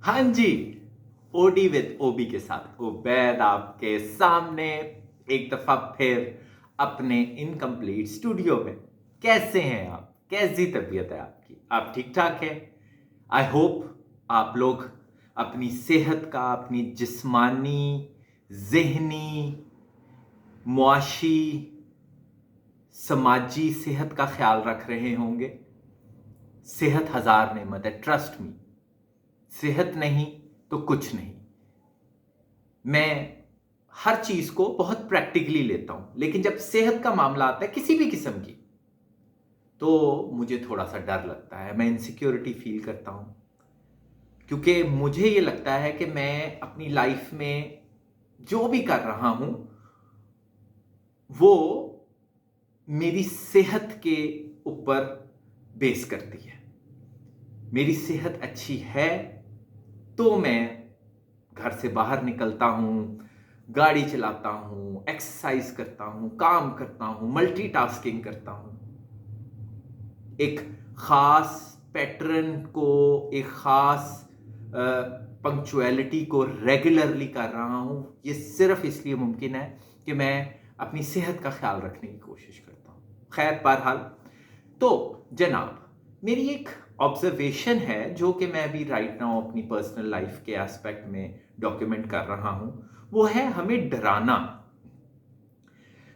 हाँ जी, OD with ओबी के साथ उबैद आपके सामने एक दफा फिर अपने इनकम्प्लीट स्टूडियो में। कैसे हैं आप? कैसी तबीयत है आपकी? आप ठीक ठाक हैं? आई होप आप लोग अपनी सेहत का, अपनी जिस्मानी, ज़हनी, मुआशी, समाजी सेहत का ख्याल रख रहे होंगे। सेहत हजार नेमत है, ट्रस्ट मी। सेहत नहीं तो कुछ नहीं। मैं हर चीज को बहुत प्रैक्टिकली लेता हूं, लेकिन जब सेहत का मामला आता है किसी भी किस्म की, तो मुझे थोड़ा सा डर लगता है। मैं इनसिक्योरिटी फील करता हूं, क्योंकि मुझे ये लगता है कि मैं अपनी लाइफ में जो भी कर रहा हूं वो मेरी सेहत के ऊपर बेस करती है। मेरी सेहत अच्छी है तो मैं घर से बाहर निकलता हूं, गाड़ी चलाता हूं, एक्सरसाइज करता हूं, काम करता हूं, मल्टीटास्किंग करता हूं। एक खास पैटर्न को, एक खास पंक्चुअलिटी को रेगुलरली कर रहा हूं। ये सिर्फ इसलिए मुमकिन है कि मैं अपनी सेहत का ख्याल रखने की कोशिश करता हूं। खैर, बहरहाल, तो जनाब, मेरी एक ऑब्जर्वेशन है जो कि मैं अभी राइट नाउ अपनी पर्सनल लाइफ के एस्पेक्ट में डॉक्यूमेंट कर रहा हूं। वो है हमें डराना।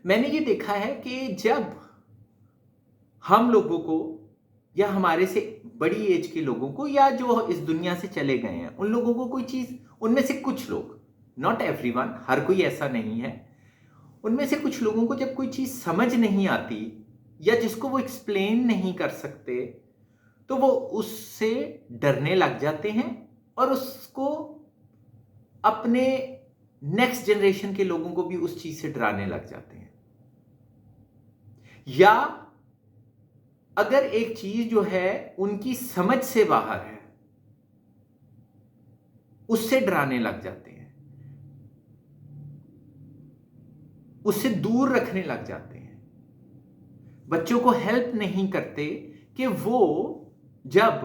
मैंने ये देखा है कि जब हम लोगों को, या हमारे से बड़ी एज के लोगों को, या जो इस दुनिया से चले गए हैं उन लोगों को कोई चीज, उनमें से कुछ लोग, नॉट एवरीवन, हर कोई ऐसा नहीं है, उनमें से कुछ लोगों को जब कोई चीज समझ नहीं आती या जिसको वो एक्सप्लेन नहीं कर सकते, तो वो उससे डरने लग जाते हैं और उसको अपने नेक्स्ट जनरेशन के लोगों को भी उस चीज से डराने लग जाते हैं। या अगर एक चीज जो है उनकी समझ से बाहर है, उससे डराने लग जाते हैं, उससे दूर रखने लग जाते हैं, बच्चों को हेल्प नहीं करते कि वो जब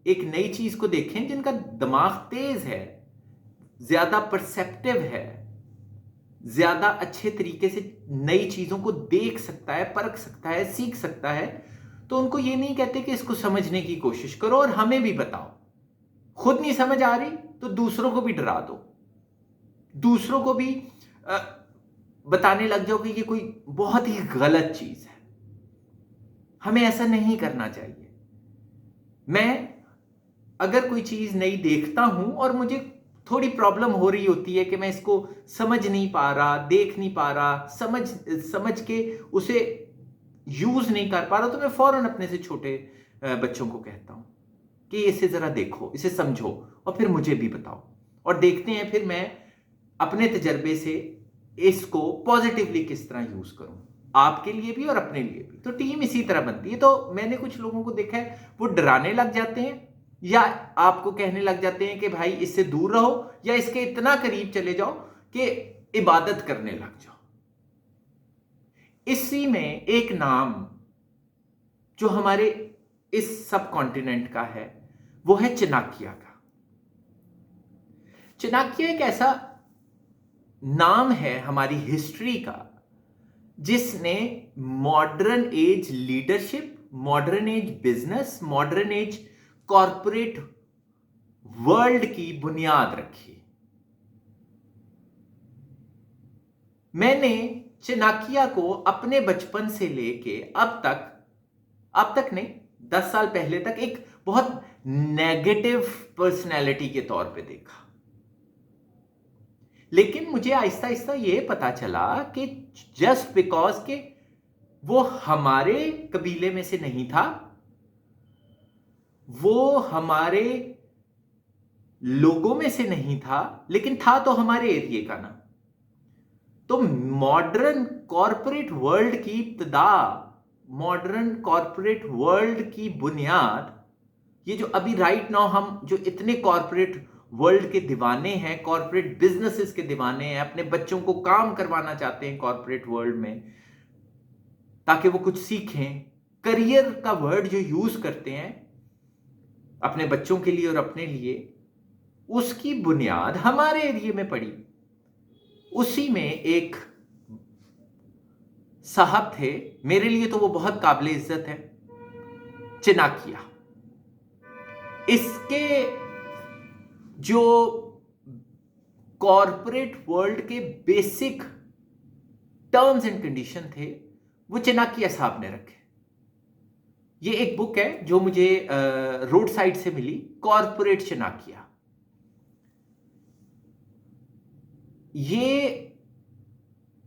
एक नई चीज को देखें, जिनका दिमाग तेज है, ज्यादा परसेप्टिव है, ज्यादा अच्छे तरीके से नई चीजों को देख सकता है, परख सकता है, सीख सकता है, तो उनको ये नहीं कहते कि इसको समझने की कोशिश करो और हमें भी बताओ। खुद नहीं समझ आ रही तो दूसरों को भी डरा दो, दूसरों को भी बताने लग जाओ कि ये कोई बहुत ही गलत चीज है, हमें ऐसा नहीं करना चाहिए। मैं अगर कोई चीज नई देखता हूं और मुझे थोड़ी प्रॉब्लम हो रही होती है कि मैं इसको समझ नहीं पा रहा, देख नहीं पा रहा, समझ के उसे यूज नहीं कर पा रहा, तो मैं फौरन अपने से छोटे बच्चों को कहता हूं कि इसे जरा देखो, इसे समझो और फिर मुझे भी बताओ, और देखते हैं फिर मैं अपने तजर्बे से इसको पॉजिटिवली किस तरह यूज करूं, आपके लिए भी और अपने लिए भी। तो टीम इसी तरह बनती है। तो मैंने कुछ लोगों को देखा है वो डराने लग जाते हैं या आपको कहने लग जाते हैं कि भाई इससे दूर रहो या इसके इतना करीब चले जाओ कि इबादत करने लग जाओ। इसी में एक नाम जो हमारे इस सब कॉन्टिनेंट का है वो है चाणक्य का। चाणक्य एक ऐसा नाम है हमारी हिस्ट्री का जिसने modern age leadership, modern age business, modern age corporate world की बुनियाद रखी। मैंने चाणक्य को अपने बचपन से लेके अब तक नहीं, 10 साल पहले तक एक बहुत नेगेटिव पर्सनैलिटी के तौर पे देखा। लेकिन मुझे आहिस्ता आहिस्ता यह पता चला कि जस्ट बिकॉज के वो हमारे कबीले में से नहीं था, वो हमारे लोगों में से नहीं था, लेकिन था तो हमारे एरिया का ना। तो मॉडर्न कॉरपोरेट वर्ल्ड की इब्तिदा, मॉडर्न कॉरपोरेट वर्ल्ड की बुनियाद, ये जो अभी राइट नाउ हम जो इतने कॉरपोरेट वर्ल्ड के दीवाने हैं, कॉरपोरेट बिजनेसेस के दीवाने हैं, अपने बच्चों को काम करवाना चाहते हैं कॉरपोरेट वर्ल्ड में ताकि वो कुछ सीखें, करियर का वर्ड जो यूज करते हैं अपने बच्चों के लिए और अपने लिए, उसकी बुनियाद हमारे एरिया में पड़ी। उसी में एक साहब थे, मेरे लिए तो वो बहुत काबिल इज्जत है, चनाकिया। इसके जो कॉरपोरेट वर्ल्ड के बेसिक टर्म्स एंड कंडीशन थे, वो चनाकिया साहब ने रखे। ये एक बुक है जो मुझे रोड साइड से मिली, कॉरपोरेट चनाकिया। ये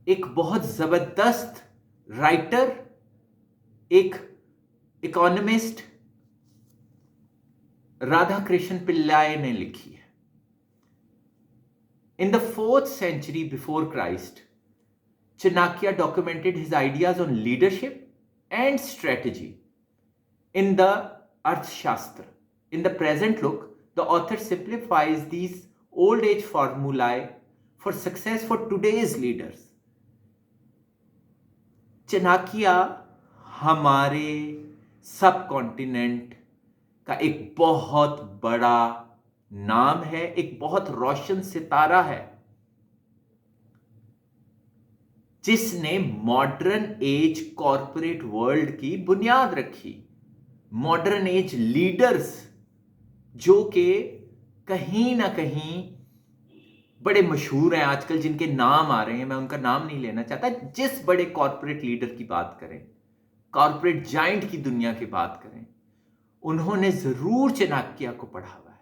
एक बहुत जबरदस्त राइटर, एक इकोनॉमिस्ट राधा कृष्ण पिल्लाई ने लिखी है। In the 4th century before Christ, Chanakya documented his ideas on leadership and strategy in the Arthashastra. In the present look, the author simplifies these old age formulae for success for today's leaders. चनाकिया हमारे सब continent का एक बहुत बड़ा नाम है, एक बहुत रोशन सितारा है, जिसने मॉडर्न एज कॉरपोरेट वर्ल्ड की बुनियाद रखी। मॉडर्न एज लीडर्स जो कि कहीं ना कहीं बड़े मशहूर हैं आजकल, जिनके नाम आ रहे हैं, मैं उनका नाम नहीं लेना चाहता। जिस बड़े कॉरपोरेट लीडर की बात करें, कॉरपोरेट जाइंट की दुनिया की बात करें, उन्होंने जरूर चनाकिया को पढ़ा हुआ है।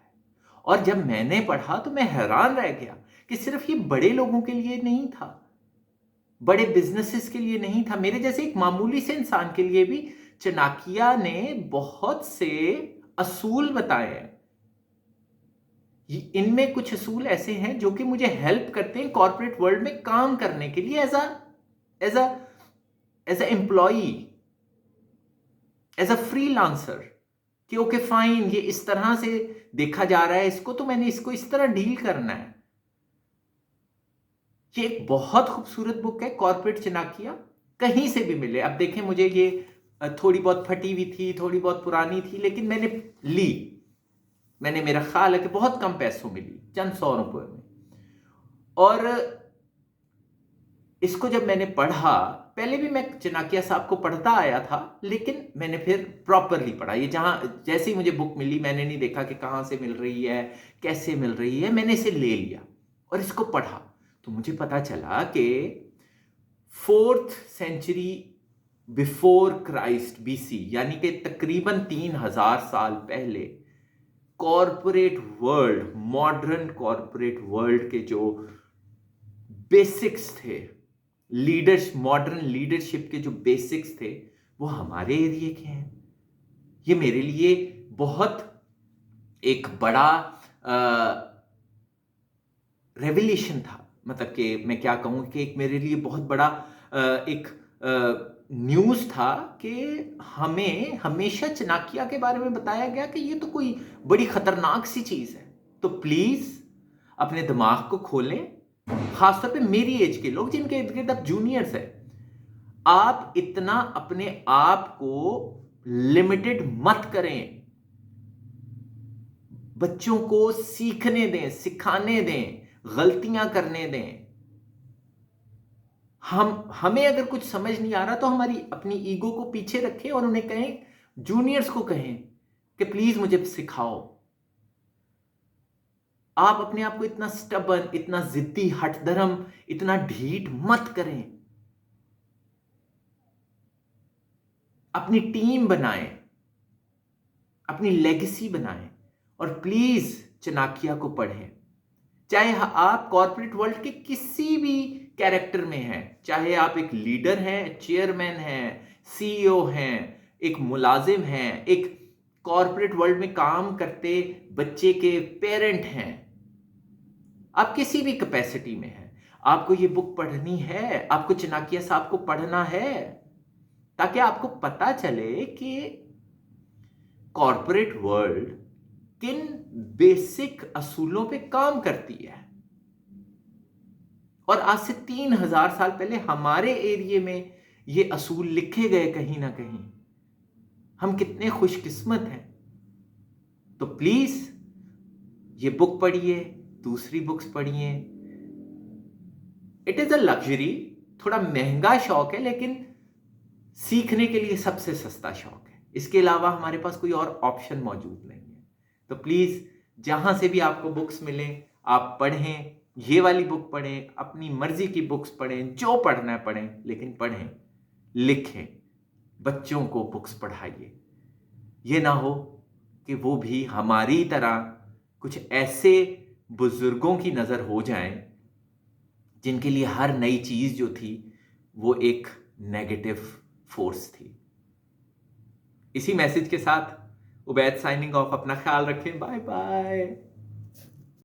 और जब मैंने पढ़ा तो मैं हैरान रह गया कि सिर्फ ये बड़े लोगों के लिए नहीं था, बड़े बिजनेसेस के लिए नहीं था, मेरे जैसे एक मामूली से इंसान के लिए भी चनाकिया ने बहुत से असूल बताए हैं। इनमें कुछ असूल ऐसे हैं जो कि मुझे हेल्प करते हैं कॉर्पोरेट वर्ल्ड में काम करने के लिए, as a employee, as a freelancer, कि ओके फाइन, ये इस तरह से देखा जा रहा है इसको, तो मैंने इसको इस तरह डील करना है। ये एक बहुत खूबसूरत बुक है कॉर्पोरेट चनाकिया, कहीं से भी मिले। अब देखें, मुझे ये थोड़ी बहुत फटी हुई थी, थोड़ी बहुत पुरानी थी, लेकिन मैंने ली। मैंने, मेरा ख्याल है कि बहुत कम पैसों में ली, चंद 100 रुपए में। और इसको जब मैंने पढ़ा, पहले भी मैं चनाकिया साहब को पढ़ता आया था, लेकिन मैंने फिर प्रॉपरली पढ़ा। ये जैसे ही मुझे बुक मिली, मैंने नहीं देखा कि कहां से मिल रही है, कैसे मिल रही है, मैंने इसे ले लिया और इसको पढ़ा। तो मुझे पता चला कि 4th century before Christ BC, यानी कि तकरीबन 3000 साल पहले, corporate world, modern corporate world के जो बेसिक्स थे, मॉडर्न लीडरशिप के जो बेसिक्स थे, वो हमारे एरिया के हैं। ये मेरे लिए बहुत एक बड़ा रेवल्यूशन था। मतलब कि मैं क्या कहूं कि एक मेरे लिए बहुत बड़ा एक न्यूज था कि हमें हमेशा चनाकिया के बारे में बताया गया कि ये तो कोई बड़ी खतरनाक सी चीज है। तो प्लीज अपने दिमाग को खोलें, खासतौर पे मेरी एज के लोग जिनके इर्द गिर्द आप जूनियर्स है। आप इतना अपने आप को लिमिटेड मत करें। बच्चों को सीखने दें, सिखाने दें, गलतियां करने दें। हमें अगर कुछ समझ नहीं आ रहा तो हमारी अपनी ईगो को पीछे रखें और उन्हें कहें, जूनियर्स को कहें कि प्लीज मुझे सिखाओ। आप अपने आप को इतना स्टबन, इतना जिद्दी, हठधर्म, इतना ढीठ मत करें। अपनी टीम बनाएं, अपनी लेगेसी बनाएं और प्लीज चनाकिया को पढ़ें। चाहे आप कॉर्पोरेट वर्ल्ड के किसी भी कैरेक्टर में हैं, चाहे आप एक लीडर हैं, चेयरमैन हैं, CEO हैं, एक मुलाजिम हैं, एक कॉर्पोरेट वर्ल्ड में काम करते बच्चे के पेरेंट हैं, आप किसी भी कैपेसिटी में हैं, आपको ये बुक पढ़नी है, आपको चनाकिया साहब को पढ़ना है, ताकि आपको पता चले कि कॉर्पोरेट वर्ल्ड किन बेसिक असूलों पे काम करती है। और आज से 3000 साल पहले हमारे एरिया में ये असूल लिखे गए कहीं ना कहीं। हम कितने खुशकिस्मत हैं। तो प्लीज ये बुक पढ़िए, दूसरी बुक्स पढ़िए। इट इज अ लग्जरी, थोड़ा महंगा शौक है, लेकिन सीखने के लिए सबसे सस्ता शौक है। इसके अलावा हमारे पास कोई और ऑप्शन मौजूद नहीं है। तो प्लीज जहां से भी आपको बुक्स मिलें आप पढ़ें, ये वाली बुक पढ़ें, अपनी मर्जी की बुक्स पढ़ें, जो पढ़ना है पढ़ें, लेकिन पढ़ें, लिखें, बच्चों को बुक्स पढ़ाइए। ये ना हो कि वो भी हमारी तरह कुछ ऐसे बुजुर्गों की नजर हो जाएं जिनके लिए हर नई चीज जो थी वो एक नेगेटिव फोर्स थी। इसी मैसेज के साथ उबैद साइनिंग ऑफ। अपना ख्याल रखें। Bye bye.